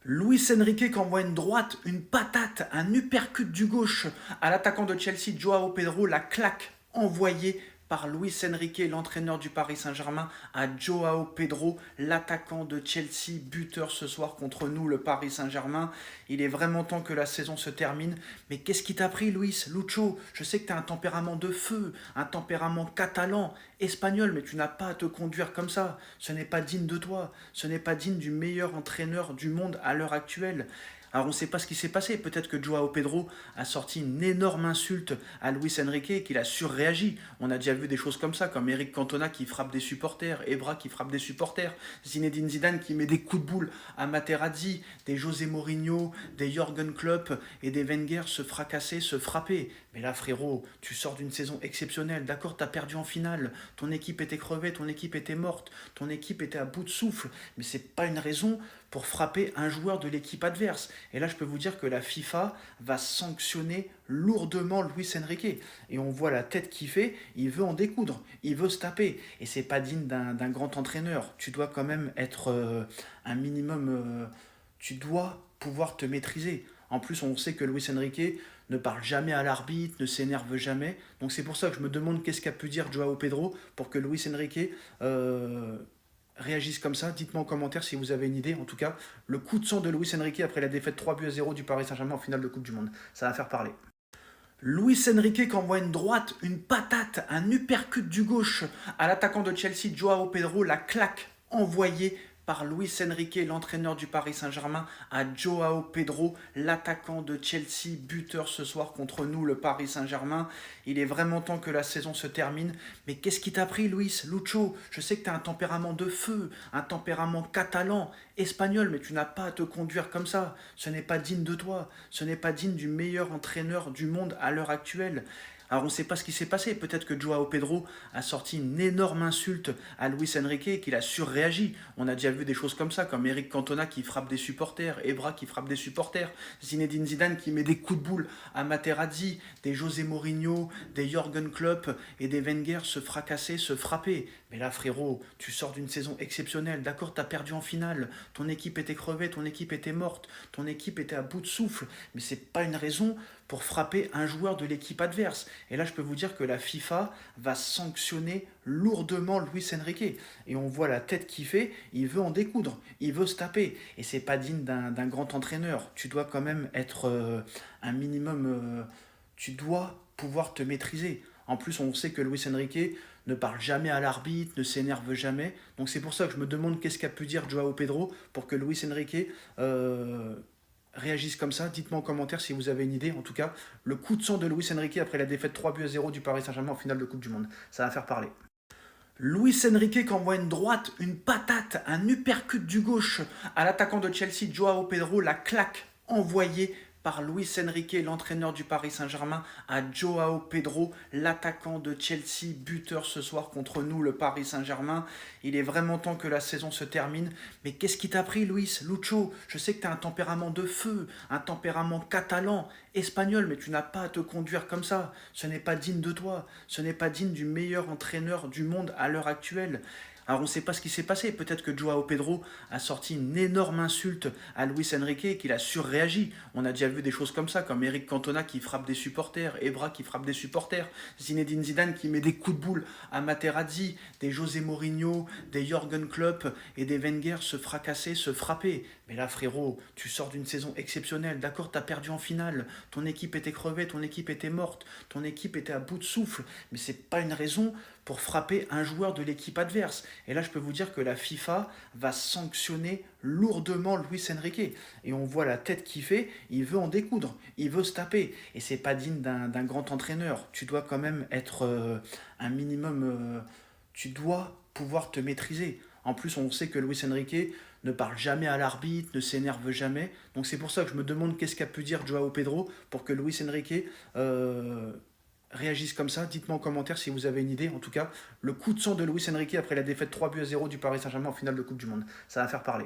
Luis Enrique qui envoie une droite, une patate, un uppercut du gauche à l'attaquant de Chelsea, Joao Pedro, la claque envoyée par Luis Enrique, l'entraîneur du Paris Saint-Germain, à Joao Pedro, l'attaquant de Chelsea, buteur ce soir contre nous, le Paris Saint-Germain. Il est vraiment temps que la saison se termine. Mais qu'est-ce qui t'a pris, Luis, Lucho? Je sais que tu as un tempérament de feu, un tempérament catalan, espagnol, mais tu n'as pas à te conduire comme ça. Ce n'est pas digne de toi. Ce n'est pas digne du meilleur entraîneur du monde à l'heure actuelle. Alors on ne sait pas ce qui s'est passé. Peut-être que Joao Pedro a sorti une énorme insulte à Luis Enrique et qu'il a surréagi. On a déjà vu des choses comme ça, comme Eric Cantona qui frappe des supporters, Ebra qui frappe des supporters, Zinedine Zidane qui met des coups de boule à Materazzi, des José Mourinho, des Jürgen Klopp et des Wenger se fracasser, se frapper. Mais là frérot, tu sors d'une saison exceptionnelle. D'accord, t'as perdu en finale. Ton équipe était crevée, ton équipe était morte, ton équipe était à bout de souffle. Mais c'est pas une raison pour frapper un joueur de l'équipe adverse. Et là, je peux vous dire que la FIFA va sanctionner lourdement Luis Enrique. Et on voit la tête qu'il fait, il veut en découdre, il veut se taper. Et c'est pas digne d'un grand entraîneur. Tu dois quand même être un minimum... tu dois pouvoir te maîtriser. En plus, on sait que Luis Enrique ne parle jamais à l'arbitre, ne s'énerve jamais. Donc c'est pour ça que je me demande qu'est-ce qu'a pu dire Joao Pedro pour que Luis Enrique réagissent comme ça. Dites-moi en commentaire si vous avez une idée. En tout cas, le coup de sang de Luis Enrique après la défaite 3-0 du Paris Saint-Germain en finale de Coupe du Monde. Ça va faire parler. Luis Enrique qui envoie une droite, une patate, un uppercut du gauche à l'attaquant de Chelsea, Joao Pedro, la claque envoyée par Luis Enrique, l'entraîneur du Paris Saint-Germain, à Joao Pedro, l'attaquant de Chelsea, buteur ce soir contre nous, le Paris Saint-Germain. Il est vraiment temps que la saison se termine. Mais qu'est-ce qui t'a pris, Luis, Lucho? Je sais que tu as un tempérament de feu, un tempérament catalan, espagnol, mais tu n'as pas à te conduire comme ça. Ce n'est pas digne de toi. Ce n'est pas digne du meilleur entraîneur du monde à l'heure actuelle. Alors on ne sait pas ce qui s'est passé. Peut-être que Joao Pedro a sorti une énorme insulte à Luis Enrique et qu'il a surréagi. On a déjà vu des choses comme ça, comme Eric Cantona qui frappe des supporters, Ebra qui frappe des supporters, Zinedine Zidane qui met des coups de boule à Materazzi, des José Mourinho, des Jürgen Klopp et des Wenger se fracasser, se frapper. Mais là frérot, tu sors d'une saison exceptionnelle. D'accord, t'as perdu en finale. Ton équipe était crevée, ton équipe était morte, ton équipe était à bout de souffle. Mais c'est pas une raison pour frapper un joueur de l'équipe adverse. Et là, je peux vous dire que la FIFA va sanctionner lourdement Luis Enrique. Et on voit la tête qu'il fait, il veut en découdre, il veut se taper. Et c'est pas digne d'un grand entraîneur. Tu dois quand même être un minimum... tu dois pouvoir te maîtriser. En plus, on sait que Luis Enrique ne parle jamais à l'arbitre, ne s'énerve jamais. Donc c'est pour ça que je me demande qu'est-ce qu'a pu dire Joao Pedro pour que Luis Enrique réagissent comme ça. Dites-moi en commentaire si vous avez une idée. En tout cas, le coup de sang de Luis Enrique après la défaite 3-0 du Paris Saint-Germain en finale de Coupe du Monde. Ça va faire parler. Luis Enrique qui envoie une droite, une patate, un uppercut du gauche à l'attaquant de Chelsea, Joao Pedro, la claque envoyée par Luis Enrique, l'entraîneur du Paris Saint-Germain, à Joao Pedro, l'attaquant de Chelsea, buteur ce soir contre nous, le Paris Saint-Germain. Il est vraiment temps que la saison se termine. Mais qu'est-ce qui t'a pris, Luis, Lucho? Je sais que tu as un tempérament de feu, un tempérament catalan, espagnol, mais tu n'as pas à te conduire comme ça. Ce n'est pas digne de toi. Ce n'est pas digne du meilleur entraîneur du monde à l'heure actuelle. Alors on ne sait pas ce qui s'est passé. Peut-être que Joao Pedro a sorti une énorme insulte à Luis Enrique et qu'il a surréagi. On a déjà vu des choses comme ça, comme Eric Cantona qui frappe des supporters, Ebra qui frappe des supporters, Zinedine Zidane qui met des coups de boule à Materazzi, des José Mourinho, des Jürgen Klopp et des Wenger se fracasser, se frapper. Mais là frérot, tu sors d'une saison exceptionnelle. D'accord, t'as perdu en finale. Ton équipe était crevée, ton équipe était morte, ton équipe était à bout de souffle. Mais c'est pas une raison pour frapper un joueur de l'équipe adverse. Et là, je peux vous dire que la FIFA va sanctionner lourdement Luis Enrique. Et on voit la tête qu'il fait, il veut en découdre, il veut se taper. Et c'est pas digne d'un grand entraîneur. Tu dois quand même être un minimum... tu dois pouvoir te maîtriser. En plus, on sait que Luis Enrique ne parle jamais à l'arbitre, ne s'énerve jamais. Donc c'est pour ça que je me demande qu'est-ce qu'a pu dire Joao Pedro pour que Luis Enrique réagissent comme ça. Dites-moi en commentaire si vous avez une idée. En tout cas, le coup de sang de Luis Enrique après la défaite 3-0 du Paris Saint-Germain en finale de Coupe du Monde. Ça va faire parler.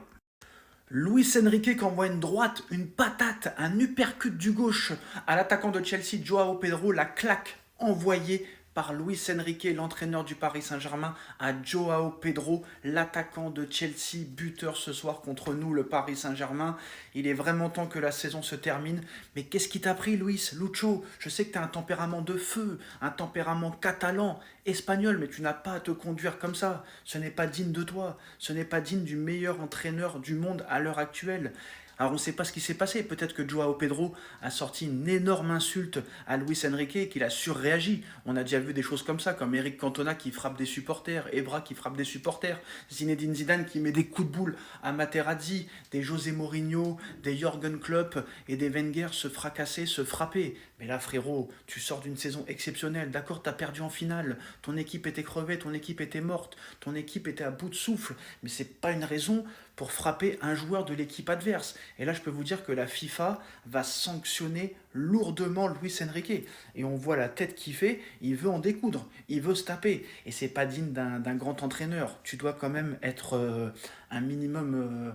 Luis Enrique qui envoie une droite, une patate, un uppercut du gauche à l'attaquant de Chelsea, Joao Pedro, la claque envoyée par Luis Enrique, l'entraîneur du Paris Saint-Germain, à Joao Pedro, l'attaquant de Chelsea, buteur ce soir contre nous, le Paris Saint-Germain. Il est vraiment temps que la saison se termine. Mais qu'est-ce qui t'a pris, Luis, Lucho? Je sais que tu as un tempérament de feu, un tempérament catalan, espagnol, mais tu n'as pas à te conduire comme ça. Ce n'est pas digne de toi. Ce n'est pas digne du meilleur entraîneur du monde à l'heure actuelle. Alors on ne sait pas ce qui s'est passé. Peut-être que Joao Pedro a sorti une énorme insulte à Luis Enrique et qu'il a surréagi. On a déjà vu des choses comme ça, comme Eric Cantona qui frappe des supporters, Evra qui frappe des supporters, Zinedine Zidane qui met des coups de boule à Materazzi, des José Mourinho, des Jürgen Klopp et des Wenger se fracasser, se frapper. Mais là frérot, tu sors d'une saison exceptionnelle. D'accord, t'as perdu en finale. Ton équipe était crevée, ton équipe était morte, ton équipe était à bout de souffle. Mais c'est pas une raison pour frapper un joueur de l'équipe adverse. Et là, je peux vous dire que la FIFA va sanctionner lourdement Luis Enrique. Et on voit la tête qu'il fait, il veut en découdre, il veut se taper. Et c'est pas digne d'un grand entraîneur. Tu dois quand même être un minimum...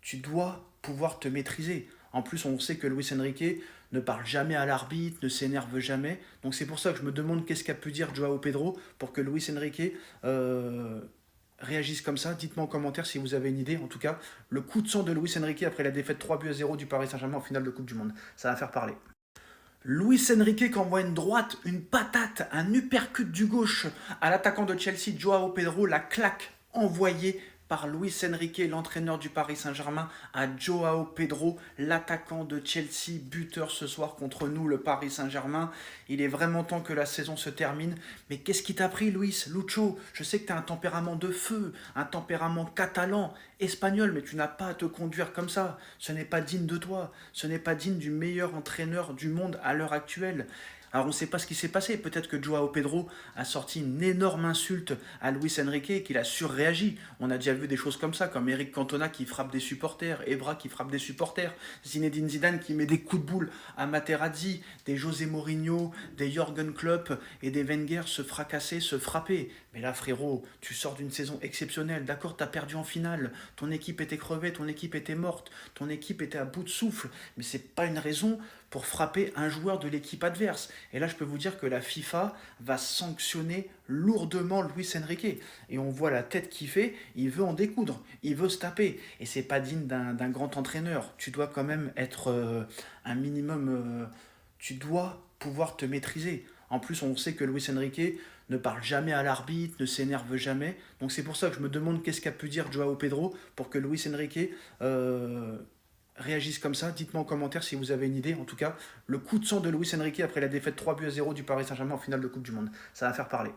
tu dois pouvoir te maîtriser. En plus, on sait que Luis Enrique ne parle jamais à l'arbitre, ne s'énerve jamais. Donc c'est pour ça que je me demande qu'est-ce qu'a pu dire Joao Pedro pour que Luis Enrique réagissent comme ça. Dites-moi en commentaire si vous avez une idée. En tout cas, le coup de sang de Luis Enrique après la défaite 3-0 du Paris Saint-Germain en finale de Coupe du Monde. Ça va faire parler. Luis Enrique qui envoie une droite, une patate, un uppercut du gauche à l'attaquant de Chelsea, Joao Pedro, la claque envoyée par Luis Enrique, l'entraîneur du Paris Saint-Germain, à Joao Pedro, l'attaquant de Chelsea, buteur ce soir contre nous, le Paris Saint-Germain. Il est vraiment temps que la saison se termine. Mais qu'est-ce qui t'a pris, Luis, Lucho? Je sais que tu as un tempérament de feu, un tempérament catalan, espagnol, mais tu n'as pas à te conduire comme ça. Ce n'est pas digne de toi. Ce n'est pas digne du meilleur entraîneur du monde à l'heure actuelle. Alors on ne sait pas ce qui s'est passé. Peut-être que Joao Pedro a sorti une énorme insulte à Luis Enrique et qu'il a surréagi. On a déjà vu des choses comme ça, comme Eric Cantona qui frappe des supporters, Evra qui frappe des supporters, Zinedine Zidane qui met des coups de boule à Materazzi, des José Mourinho, des Jürgen Klopp et des Wenger se fracasser, se frapper. Mais là frérot, tu sors d'une saison exceptionnelle. D'accord, t'as perdu en finale. Ton équipe était crevée, ton équipe était morte, ton équipe était à bout de souffle. Mais c'est pas une raison pour frapper un joueur de l'équipe adverse. Et là, je peux vous dire que la FIFA va sanctionner lourdement Luis Enrique. Et on voit la tête qu'il fait, il veut en découdre, il veut se taper. Et c'est pas digne d'un grand entraîneur. Tu dois quand même être un minimum... tu dois pouvoir te maîtriser. En plus, on sait que Luis Enrique ne parle jamais à l'arbitre, ne s'énerve jamais. Donc c'est pour ça que je me demande qu'est-ce qu'a pu dire Joao Pedro pour que Luis Enrique réagissent comme ça. Dites-moi en commentaire si vous avez une idée. En tout cas, le coup de sang de Luis Enrique après la défaite 3-0 du Paris Saint-Germain en finale de Coupe du Monde. Ça va faire parler.